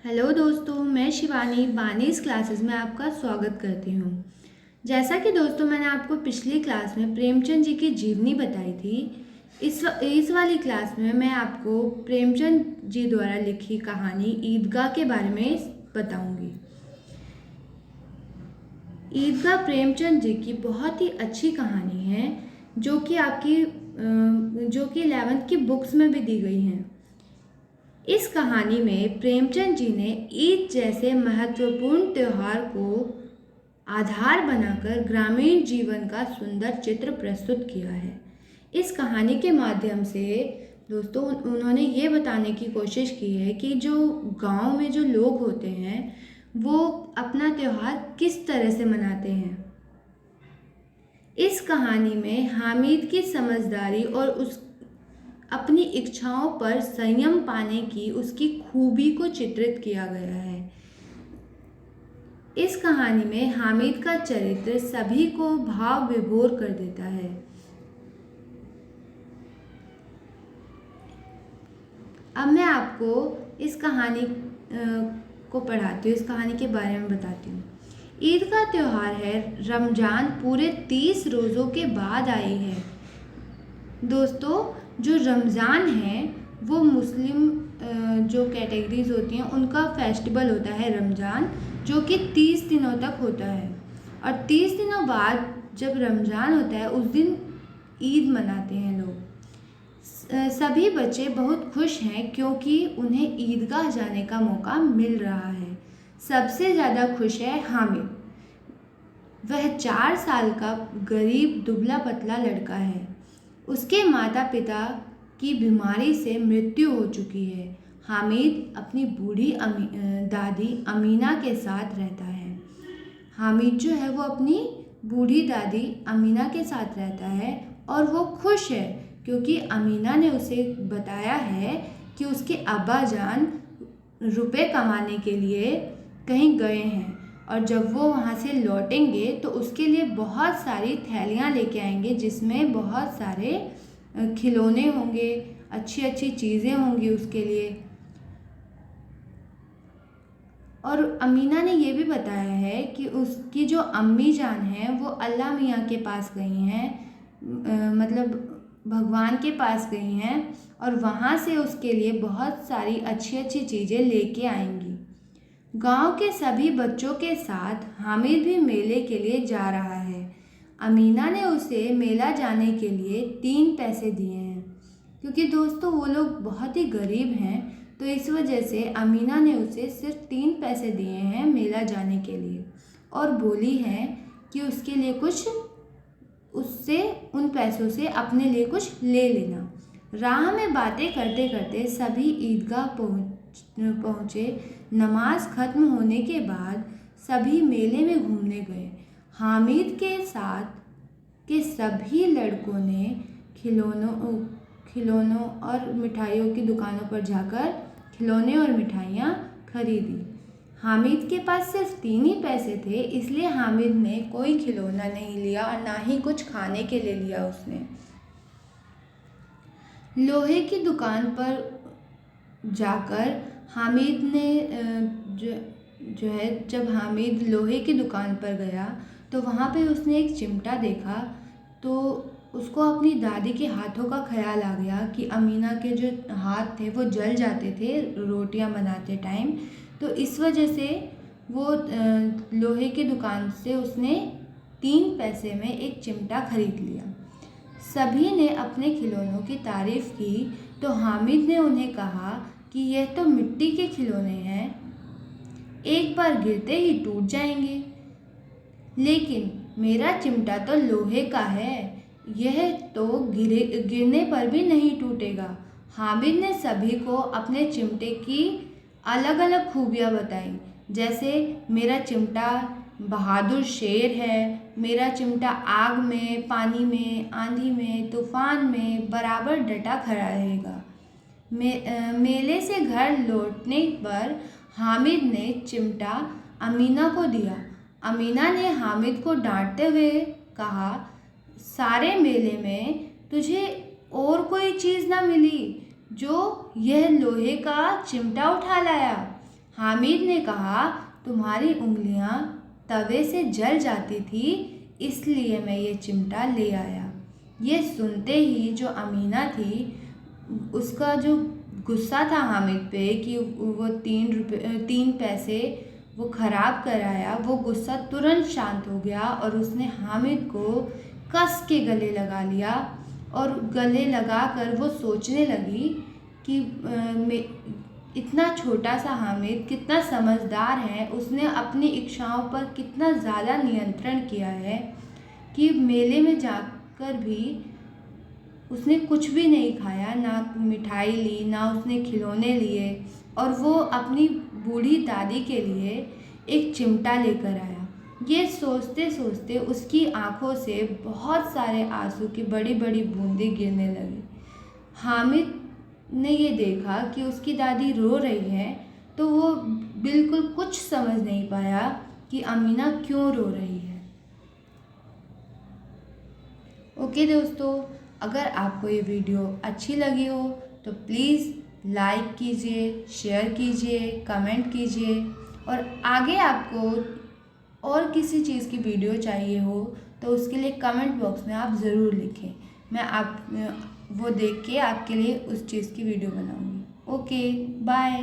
Hello दोस्तों, मैं Shivani बानीस classes में आपका स्वागत करती हूँ। जैसा कि दोस्तों मैंने आपको पिछली क्लास में प्रेमचंद जी की जीवनी बताई थी। इस वाली क्लास में मैं आपको प्रेमचंद जी द्वारा लिखी कहानी ईदगाह के बारे में बताऊंगी। ईदगाह प्रेमचंद जी की बहुत ही अच्छी कहानी है जो कि 11th की बुक्स में भी दी गई हैं। इस कहानी में प्रेमचंद जी ने ईद जैसे महत्वपूर्ण त्योहार को आधार बनाकर ग्रामीण जीवन का सुंदर चित्र प्रस्तुत किया है। इस कहानी के माध्यम से दोस्तों उन्होंने ये बताने की कोशिश की है कि जो गांव में जो लोग होते हैं वो अपना त्योहार किस तरह से मनाते हैं। इस कहानी में हामिद की समझदारी और उस अपनी इच्छाओं पर संयम पाने की उसकी खूबी को चित्रित किया गया है। इस कहानी में हामिद का चरित्र सभी को भाव विभोर कर देता है। अब मैं आपको इस कहानी को पढ़ाती हूँ, इस कहानी के बारे में बताती हूँ। ईद का त्यौहार है। रमजान पूरे 30 रोज़ों के बाद आई है। दोस्तों, जो रमज़ान है वो मुस्लिम जो कैटेगरीज होती हैं उनका फेस्टिवल होता है रमज़ान, जो कि 30 दिनों तक होता है। और 30 दिनों बाद जब रमज़ान होता है उस दिन ईद मनाते हैं लोग। सभी बच्चे बहुत खुश हैं क्योंकि उन्हें ईदगाह जाने का मौका मिल रहा है। सबसे ज़्यादा खुश है हामिद। वह 4 साल का गरीब दुबला पतला लड़का है। उसके माता पिता की बीमारी से मृत्यु हो चुकी है। हामिद अपनी बूढ़ी दादी अमीना के साथ रहता है। हामिद जो है वो अपनी बूढ़ी दादी अमीना के साथ रहता है और वो खुश है क्योंकि अमीना ने उसे बताया है कि उसके अब्बा जान रुपए कमाने के लिए कहीं गए हैं और जब वो वहाँ से लौटेंगे तो उसके लिए बहुत सारी थैलियाँ लेके आएंगे जिसमें बहुत सारे खिलौने होंगे, अच्छी अच्छी चीज़ें होंगी उसके लिए। और अमीना ने ये भी बताया है कि उसकी जो अम्मी जान है वो अल्लाह मियाँ के पास गई हैं, मतलब भगवान के पास गई हैं और वहाँ से उसके लिए बहुत सारी अच्छी अच्छी चीज़ें लेके आएंगी। गांव के सभी बच्चों के साथ हामिद भी मेले के लिए जा रहा है। अमीना ने उसे मेला जाने के लिए 3 पैसे दिए हैं क्योंकि दोस्तों वो लोग बहुत ही गरीब हैं, तो इस वजह से अमीना ने उसे सिर्फ 3 पैसे दिए हैं मेला जाने के लिए और बोली है कि उसके लिए कुछ उससे उन पैसों से अपने लिए कुछ ले लेना। राह में बातें करते करते सभी ईदगाह पहुँचे। नमाज खत्म होने के बाद सभी मेले में घूमने गए। हामिद के साथ के सभी लड़कों ने खिलौनों और मिठाइयों की दुकानों पर जाकर खिलौने और मिठाइयाँ खरीदी। हामिद के पास सिर्फ 3 ही पैसे थे, इसलिए हामिद ने कोई खिलौना नहीं लिया और ना ही कुछ खाने के लिए लिया उसने। लोहे की दुकान पर जाकर हामिद ने जब हामिद लोहे की दुकान पर गया तो वहाँ पे उसने एक चिमटा देखा, तो उसको अपनी दादी के हाथों का ख्याल आ गया कि अमीना के जो हाथ थे वो जल जाते थे रोटियां बनाते टाइम, तो इस वजह से वो लोहे की दुकान से उसने 3 पैसे में एक चिमटा खरीद लिया। सभी ने अपने खिलौनों की तारीफ़ की तो हामिद ने उन्हें कहा कि यह तो मिट्टी के खिलौने हैं, एक बार गिरते ही टूट जाएंगे, लेकिन मेरा चिमटा तो लोहे का है, यह तो गिरने पर भी नहीं टूटेगा। हामिद ने सभी को अपने चिमटे की अलग अलग खूबियाँ बताई, जैसे मेरा चिमटा बहादुर शेर है, मेरा चिमटा आग में, पानी में, आंधी में, तूफान में बराबर डटा खड़ा रहेगा। मेले से घर लौटने पर हामिद ने चिमटा अमीना को दिया। अमीना ने हामिद को डांटते हुए कहा, सारे मेले में तुझे और कोई चीज़ ना मिली जो यह लोहे का चिमटा उठा लाया। हामिद ने कहा, तुम्हारी उंगलियां तवे से जल जाती थी, इसलिए मैं ये चिमटा ले आया। ये सुनते ही जो अमीना थी, उसका जो गुस्सा था हामिद पे कि वो 3 पैसे वो ख़राब कराया, वो गुस्सा तुरंत शांत हो गया और उसने हामिद को कस के गले लगा लिया। और गले लगाकर वो सोचने लगी कि इतना छोटा सा हामिद कितना समझदार है, उसने अपनी इच्छाओं पर कितना ज़्यादा नियंत्रण किया है कि मेले में जाकर भी उसने कुछ भी नहीं खाया, ना मिठाई ली, ना उसने खिलौने लिए, और वो अपनी बूढ़ी दादी के लिए एक चिमटा लेकर आया। ये सोचते सोचते उसकी आंखों से बहुत सारे आंसू की बड़ी बड़ी बूंदें गिरने लगी। हामिद ने ये देखा कि उसकी दादी रो रही है, तो वो बिल्कुल कुछ समझ नहीं पाया कि अमीना क्यों रो रही है। ओके दोस्तों, अगर आपको ये वीडियो अच्छी लगी हो तो प्लीज़ लाइक कीजिए, शेयर कीजिए, कमेंट कीजिए, और आगे आपको और किसी चीज़ की वीडियो चाहिए हो तो उसके लिए कमेंट बॉक्स में आप ज़रूर लिखें। मैं वो देख के आपके लिए उस चीज़ की वीडियो बनाऊंगी। Okay, bye.